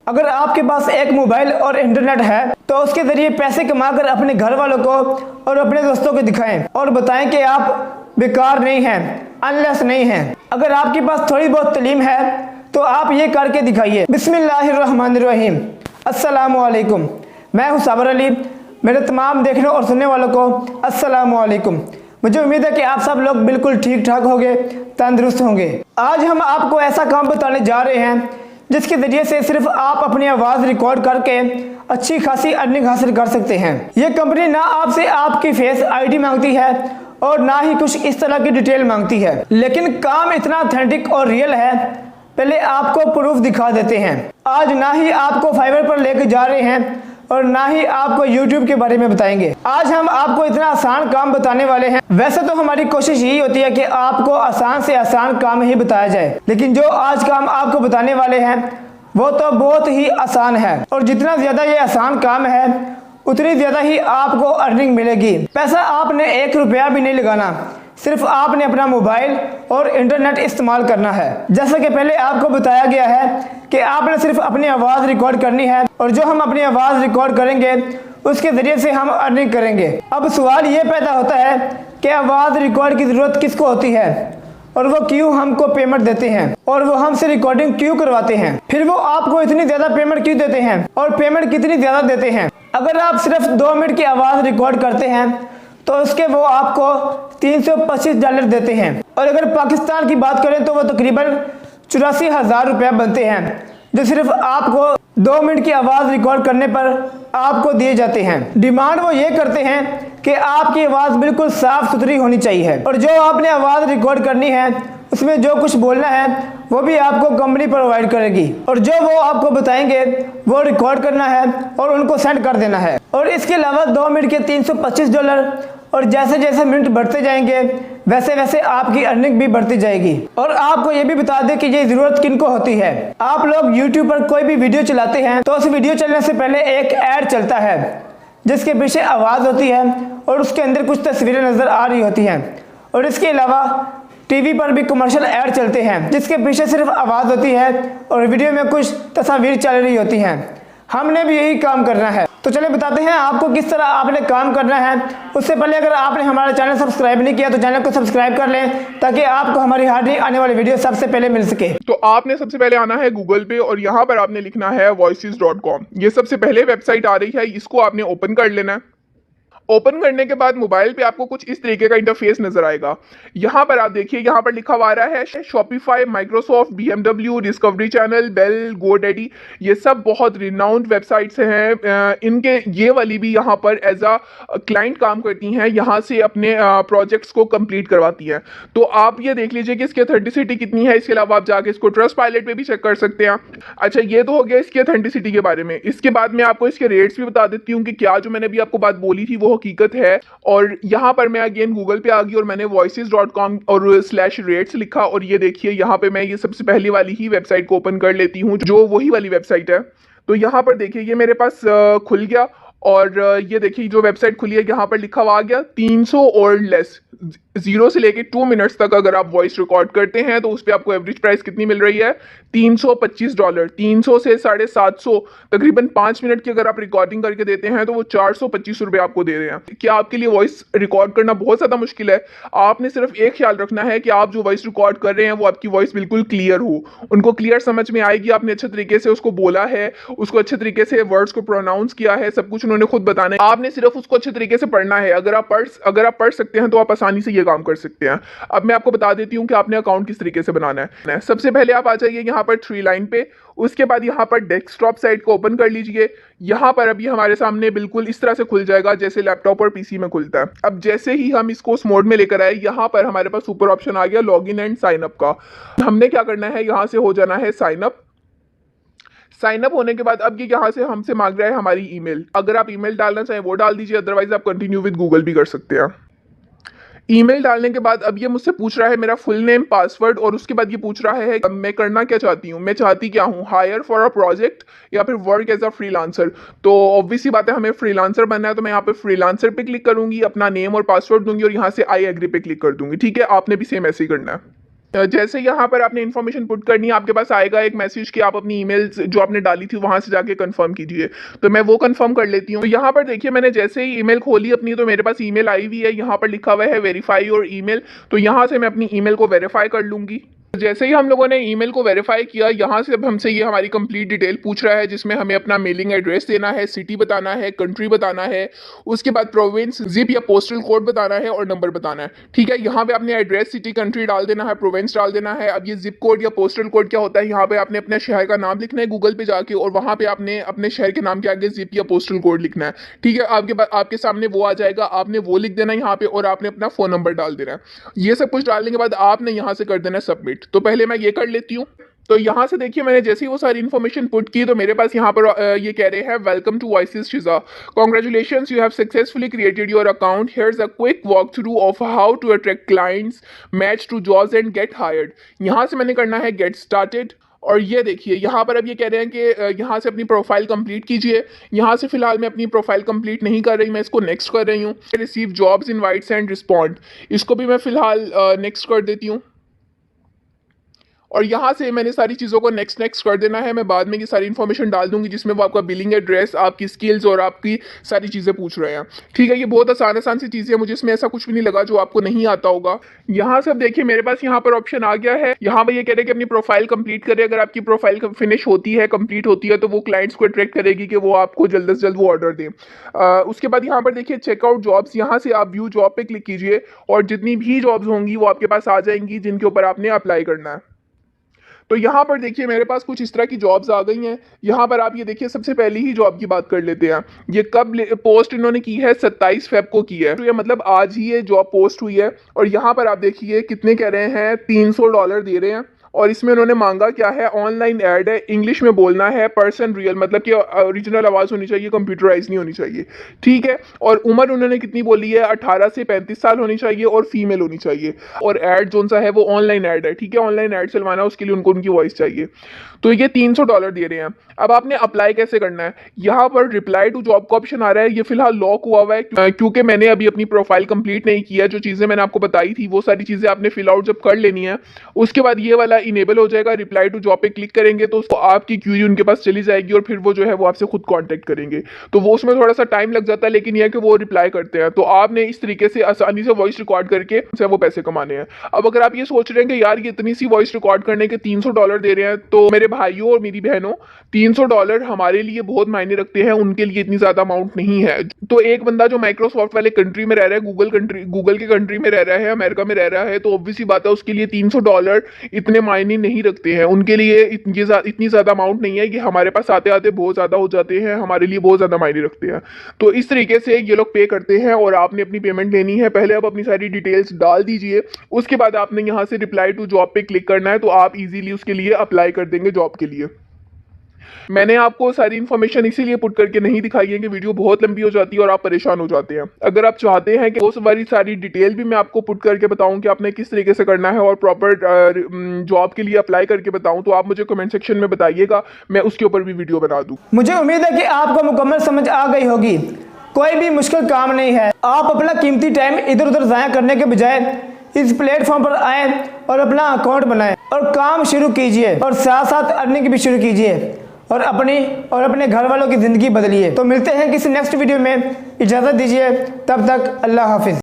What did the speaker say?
अगर आपके पास एक मोबाइल और इंटरनेट है तो उसके जरिए पैसे कमाकर अपने घर वालों को और अपने दोस्तों को दिखाएं और बताएं कि आप बेकार नहीं हैं, अनलेस नहीं हैं। अगर आपके पास थोड़ी बहुत तालीम है तो आप ये करके दिखाइए। बिस्मिल्लाहिर्रहमानिर्रहीम। अस्सलामु अलैकुम। मैं हूँ साबर अली। मेरे तमाम देखने और सुनने वालों को अस्सलामु अलैकुम। मुझे उम्मीद है कि आप सब लोग बिल्कुल ठीक ठाक होंगे, तंदुरुस्त होंगे। आज हम आपको ऐसा काम बताने जा रहे हैं जिसके ज़रिए से सिर्फ आप अपनी आवाज़ रिकॉर्ड करके अच्छी खासी अर्निंग हासिल कर सकते हैं। ये कंपनी ना आपसे आपकी फेस आईडी मांगती है और ना ही कुछ इस तरह की डिटेल मांगती है, लेकिन काम इतना ऑथेंटिक और रियल है। पहले आपको प्रूफ दिखा देते हैं। आज ना ही आपको फाइवर पर लेकर जा रहे हैं और ना ही आपको YouTube के बारे में बताएंगे। आज हम आपको इतना आसान काम बताने वाले हैं। वैसे तो हमारी कोशिश यही होती है कि आपको आसान से आसान काम ही बताया जाए, लेकिन जो आज काम आपको बताने वाले हैं वो तो बहुत ही आसान है और जितना ज्यादा ये आसान काम है उतनी ज्यादा ही आपको अर्निंग मिलेगी। पैसा आपने 1 रुपया भी नहीं लगाना, सिर्फ आपने अपना मोबाइल और इंटरनेट इस्तेमाल करना है। जैसा कि पहले आपको बताया गया है कि आपने सिर्फ अपनी आवाज़ रिकॉर्ड करनी है और जो हम अपनी आवाज़ रिकॉर्ड करेंगे उसके ज़रिए से हम अर्निंग करेंगे। अब सवाल ये पैदा होता है कि आवाज़ रिकॉर्ड की ज़रूरत किसको होती है और वो क्यों हमको पेमेंट देते हैं और वो हमसे रिकॉर्डिंग क्यों करवाते हैं, फिर वो आपको इतनी ज़्यादा पेमेंट क्यों देते हैं और पेमेंट कितनी ज़्यादा देते हैं। अगर आप सिर्फ 2 मिनट की आवाज़ रिकॉर्ड करते हैं तो उसके वो आपको $325 देते हैं और अगर पाकिस्तान की बात करें तो वो तकरीबन 84,000 रुपया बनते हैं, जो सिर्फ आपको 2 मिनट की आवाज़ रिकॉर्ड करने पर आपको दिए जाते हैं। डिमांड वो ये करते हैं कि आपकी आवाज़ बिल्कुल साफ सुथरी होनी चाहिए और जो आपने आवाज़ रिकॉर्ड करनी है उसमें जो कुछ बोलना है वो भी आपको कंपनी प्रोवाइड करेगी और जो वो आपको बताएंगे वो रिकॉर्ड करना है और उनको सेंड कर देना है। और इसके अलावा 2 मिनट के $325 और जैसे जैसे मिनट बढ़ते जाएंगे वैसे वैसे आपकी अर्निंग भी बढ़ती जाएगी। और आपको ये भी बता दें कि ये जरूरत किनको होती है। आप लोग YouTube पर कोई भी वीडियो चलाते हैं तो उस वीडियो चलने से पहले एक ऐड चलता है जिसके पीछे आवाज़ होती है और उसके अंदर कुछ तस्वीरें नज़र आ रही होती हैं। और इसके अलावा टीवी पर भी कमर्शियल ऐड चलते हैं जिसके पीछे सिर्फ आवाज़ होती है और वीडियो में कुछ तस्वीर चल रही होती हैं। हमने भी यही काम करना है, तो चलिए बताते हैं आपको किस तरह आपने काम करना है। उससे पहले अगर आपने हमारा चैनल सब्सक्राइब नहीं किया तो चैनल को सब्सक्राइब कर लें ताकि आपको हमारी हर आने वाली वीडियो सबसे पहले मिल सके। तो आपने सबसे पहले आना है गूगल पे और यहाँ पर आपने लिखना है voices.com। ये सबसे पहले वेबसाइट आ रही है, इसको आपने ओपन कर लेना है। ओपन करने के बाद मोबाइल पे आपको कुछ इस तरीके का इंटरफेस नजर आएगा। यहाँ पर आप देखिए, यहाँ पर लिखा हुआ है Shopify, Microsoft, BMW, Discovery Channel, Bell, GoDaddy. ये सब बहुत रिनाउंड वेबसाइट्स हैं। इनके ये वाली भी यहाँ पर एज अ क्लाइंट काम करती हैं, यहाँ से अपने प्रोजेक्ट्स को कंप्लीट करवाती हैं। तो आप ये देख लीजिए कि इसकी ऑथेंटिसिटी कितनी है। इसके अलावा आप जाके इसको ट्रस्ट पायलट पे भी चेक कर सकते हैं। अच्छा, ये तो हो गया इसकी ऑथेंटिसिटी के बारे में। इसके बाद मैं आपको इसके रेट्स भी बता देती हूँ कि क्या जो मैंने अभी आपको बात बोली थी वो हकीकत है। और यहाँ पर मैं अगेन गूगल पे आ गई और मैंने voices.com और /rates लिखा और ये देखिए यहाँ पे मैं ये सबसे पहली वाली ही वेबसाइट को ओपन कर लेती हूँ जो वही वाली वेबसाइट है। तो यहाँ पर देखिए ये मेरे पास खुल गया और ये देखिए जो वेबसाइट खुली है यहाँ पर लिखा हुआ आ गया 300 और लेस, 0 से लेके 2 मिनट्स तक अगर आप वॉइस रिकॉर्ड करते हैं तो उस पर आपको एवरेज प्राइस कितनी मिल रही है, $325। 300 से 750, तकरीबन 5 मिनट की अगर आप रिकॉर्डिंग करके देते हैं तो वो 425 रुपये आपको दे रहे हैं। क्या आपके लिए वॉइस रिकॉर्ड करना बहुत ज़्यादा मुश्किल है? आपने सिर्फ एक ख्याल रखना है कि आप जो वॉइस रिकॉर्ड कर रहे हैं वो आपकी वॉइस बिल्कुल क्लियर हो, उनको क्लियर समझ में आएगी, आपने अच्छे तरीके से उसको बोला है, उसको अच्छे तरीके से वर्ड्स को प्रोनाउंस किया है, सब कुछ उन्होंने खुद बताना है। आपने सिर्फ उसको अच्छे तरीके से पढ़ना है। अगर आप पढ़ सकते हैं तो आप आसानी से ये काम कर सकते हैं। अब मैं आपको बता देती हूँ कि आपने अकाउंट किस तरीके से बनाना है। सबसे पहले आप आ जाइए यहाँ पर 3 लाइन पे। उसके बाद यहाँ पर डेस्कटॉप साइट को ओपन कर लीजिए। यहाँ पर अभी हमारे सामने बिल्कुल इस तरह से खुल जाएगा जैसे लैपटॉप और पीसी में खुलता है। अब जैसे ही हम इसको उस मोड में लेकर आए, यहाँ पर हमारे पास ऊपर ऑप्शन आ गया लॉगिन एंड साइन अप का। हमने क्या करना है, यहाँ से हो जाना है साइन अप। साइन अप होने के बाद अब ये यहाँ से हमसे मांग रहा है हमारी ईमेल। अगर आप ईमेल डालना चाहें वो डाल दीजिए, अदरवाइज आप कंटिन्यू विद गूगल भी कर सकते हैं। ईमेल डालने के बाद अब ये मुझसे पूछ रहा है मेरा फुल नेम, पासवर्ड और उसके बाद ये पूछ रहा है मैं करना क्या चाहती हूँ, मैं चाहती क्या हूँ, हायर फॉर अ प्रोजेक्ट या फिर वर्क एज अ फ्रीलांसर। तो ऑब्वियसली बात है हमें फ्रीलांसर बनना है, तो मैं यहाँ पे फ्रीलांसर पे क्लिक करूंगी, अपना नेम और पासवर्ड दूंगी और यहाँ से आई एग्री पे क्लिक कर दूंगी। ठीक है, आपने भी सेम ऐसे ही करना है। जैसे यहाँ पर आपने इन्फॉर्मेशन पुट करनी है, आपके पास आएगा एक मैसेज कि आप अपनी ईमेल जो आपने डाली थी वहां से जाके कंफर्म कीजिए। तो मैं वो कंफर्म कर लेती हूँ। तो यहाँ पर देखिए मैंने जैसे ही ईमेल खोली अपनी, तो मेरे पास ईमेल आई हुई है, यहाँ पर लिखा हुआ है वेरीफाई योर ईमेल। तो यहाँ से मैं अपनी ईमेल को वेरीफाई कर लूंगी। जैसे ही हम लोगों ने ईमेल को वेरीफाई किया, यहाँ से अब हमसे ये हमारी कंप्लीट डिटेल पूछ रहा है, जिसमें हमें अपना मेलिंग एड्रेस देना है, सिटी बताना है, कंट्री बताना है, उसके बाद प्रोविंस, जिप या पोस्टल कोड बताना है और नंबर बताना है। ठीक है, यहाँ पे आपने एड्रेस, सिटी, कंट्री डाल देना है, प्रोविंस डाल देना है। अब ये जिप कोड या पोस्टल कोड क्या होता है, यहाँ पे आपने अपने शहर का नाम लिखना है गूगल पे जाके, और वहाँ पे आपने अपने शहर के नाम के आगे जिप या पोस्टल कोड लिखना है। ठीक है, आपके सामने वो आ जाएगा, आपने वो लिख देना है यहाँ पे, और आपने अपना फोन नंबर डाल देना है। ये सब कुछ डालने के बाद आपने यहाँ से कर देना है सबमिट। तो पहले मैं ये कर लेती हूँ। तो यहाँ से देखिए मैंने जैसे ही वो सारी इन्फॉर्मेशन पुट की, तो मेरे पास यहाँ पर ये कह रहे हैं वेलकम टू वॉइसेस शिजा, congratulations you have successfully created your account, here's a quick walk through of how to attract clients, match to jobs and get hired. यहाँ से मैंने करना है गेट स्टार्टेड। और ये देखिए यहाँ पर अब ये कह रहे हैं कि यहाँ से अपनी प्रोफाइल कंप्लीट कीजिए। यहाँ से फिलहाल मैं अपनी प्रोफाइल कंप्लीट नहीं कर रही, मैं इसको नेक्स्ट कर रही हूँ। Receive jobs invites and respond, इसको भी मैं फिलहाल नेक्स्ट कर देती हूँ। और यहाँ से मैंने सारी चीज़ों को नेक्स्ट कर देना है। मैं बाद में ये सारी इन्फॉर्मेशन डाल दूंगी, जिसमें वो आपका बिलिंग एड्रेस, आपकी स्किल्स और आपकी सारी चीज़ें पूछ रहे हैं। ठीक है, ये बहुत आसान सी चीज़ें हैं, मुझे इसमें ऐसा कुछ भी नहीं लगा जो आपको नहीं आता होगा। यहाँ से अब देखिए मेरे पास यहाँ पर ऑप्शन आ गया है। यहाँ पर ये कह रहे हैं कि अपनी प्रोफाइल कंप्लीट करें। अगर आपकी प्रोफाइल फिनिश होती है, कंप्लीट होती है, तो वो क्लाइंट्स को अट्रैक्ट करेगी कि वो आपको जल्द से जल्द वो ऑर्डर दें। उसके बाद यहाँ पर देखिए चेकआउट जॉब्स, यहाँ से आप व्यू जॉब पे क्लिक कीजिए और जितनी भी जॉब्स होंगी वो आपके पास आ जाएंगी जिनके ऊपर आपने अप्लाई करना है। तो यहाँ पर देखिए मेरे पास कुछ इस तरह की जॉब्स आ गई हैं। यहाँ पर आप ये देखिए सबसे पहली ही जॉब की बात कर लेते हैं। ये कब पोस्ट इन्होंने की है, 27 फेब को की है। तो ये मतलब आज ही ये जॉब पोस्ट हुई है। और यहाँ पर आप देखिए कितने कह रहे हैं, $300 दे रहे हैं। और इसमें उन्होंने मांगा क्या है, ऑनलाइन ऐड है, इंग्लिश में बोलना है, पर्सन रियल, मतलब कि ओरिजिनल आवाज़ होनी चाहिए, कंप्यूटराइज नहीं होनी चाहिए। ठीक है, और उम्र उन्होंने कितनी बोली है, 18 से 35 साल होनी चाहिए और फीमेल होनी चाहिए। और ऐड जो सा है वो ऑनलाइन ऐड है। ठीक है, ऑनलाइन ऐड चलवाना है, उसके लिए उनको उनकी वॉइस चाहिए। तो ये $300 दे रहे हैं। अब आपने अप्लाई कैसे करना है, यहाँ पर रिप्लाई टू जॉब का ऑप्शन आ रहा है। ये फिलहाल लॉक हुआ हुआ है क्योंकि मैंने अभी अपनी प्रोफाइल कंप्लीट नहीं किया। जो चीज़ें मैंने आपको बताई थी वो सारी चीज़ें आपने फिल आउट जब कर लेनी है, उसके बाद ये वाला इनेबल हो जाएगा। रिप्लाई टू जॉब पे क्लिक करेंगे तो आपकी क्यूरी उनके पास चली जाएगी और फिर वो जो है वो आपसे खुद कांटेक्ट करेंगे। तो वो उसमें थोड़ा सा टाइम लग जाता है, लेकिन यह है कि वो रिप्लाई करते हैं। तो आपने इस तरीके से आसानी से वॉइस रिकॉर्ड करके उनसे वो पैसे कमाने हैं। अब अगर आप ये सोच रहे हैं कि यार ये इतनी सी वॉइस रिकॉर्ड करने के $300 दे रहे हैं, तो मेरे भाइयों और मेरी बहनों, $300 हमारे लिए बहुत मायने रखते हैं, उनके लिए इतनी ज्यादा अमाउंट नहीं है। तो एक बंदा जो माइक्रोसॉफ्ट वाले कंट्री में रह रहा है, गूगल के कंट्री में रह रहा है, अमेरिका में रह रहा है, तो ऑब्वियसली बात है उसके लिए $300 इतने मायने नहीं रखते हैं। उनके लिए इतनी ज्यादा अमाउंट नहीं है कि हमारे पास आते आते बहुत ज्यादा हो जाते हैं, हमारे लिए बहुत ज्यादा मायने रखते हैं। तो इस तरीके से ये लोग पे करते हैं और आपने अपनी पेमेंट लेनी है। पहले आप अपनी सारी डिटेल्स डाल दीजिए, उसके बाद आपने यहाँ से रिप्लाई टू जॉब पे क्लिक करना है, तो आप इजीली उसके लिए अप्लाई कर देंगे जॉब के लिए। मैंने आपको सारी इन्फॉर्मेशन इसीलिए पुट करके नहीं दिखाई है कि वीडियो बहुत लंबी हो जाती है और आप परेशान हो जाते हैं। अगर आप चाहते हैं कि वो सारी डिटेल भी मैं आपको पुट करके बताऊं कि आपने किस तरीके से करना है और प्रॉपर जॉब के लिए अप्लाई करके बताऊं, तो आप मुझे कमेंट सेक्शन में बताइएगा, मैं उसके ऊपर भी वीडियो बना दूं। मुझे उम्मीद है कि आपको मुकम्मल समझ आ गई होगी। कोई भी मुश्किल काम नहीं है। आप अपना कीमती टाइम इधर उधर ज़ाया करने के बजाय इस प्लेटफॉर्म पर आएँ और अपना अकाउंट बनाएं और काम शुरू कीजिए और साथ साथ अर्निंग भी शुरू कीजिए और अपने घर वालों की ज़िंदगी बदलिए। तो मिलते हैं किसी नेक्स्ट वीडियो में, इजाज़त दीजिए, तब तक अल्लाह हाफिज़।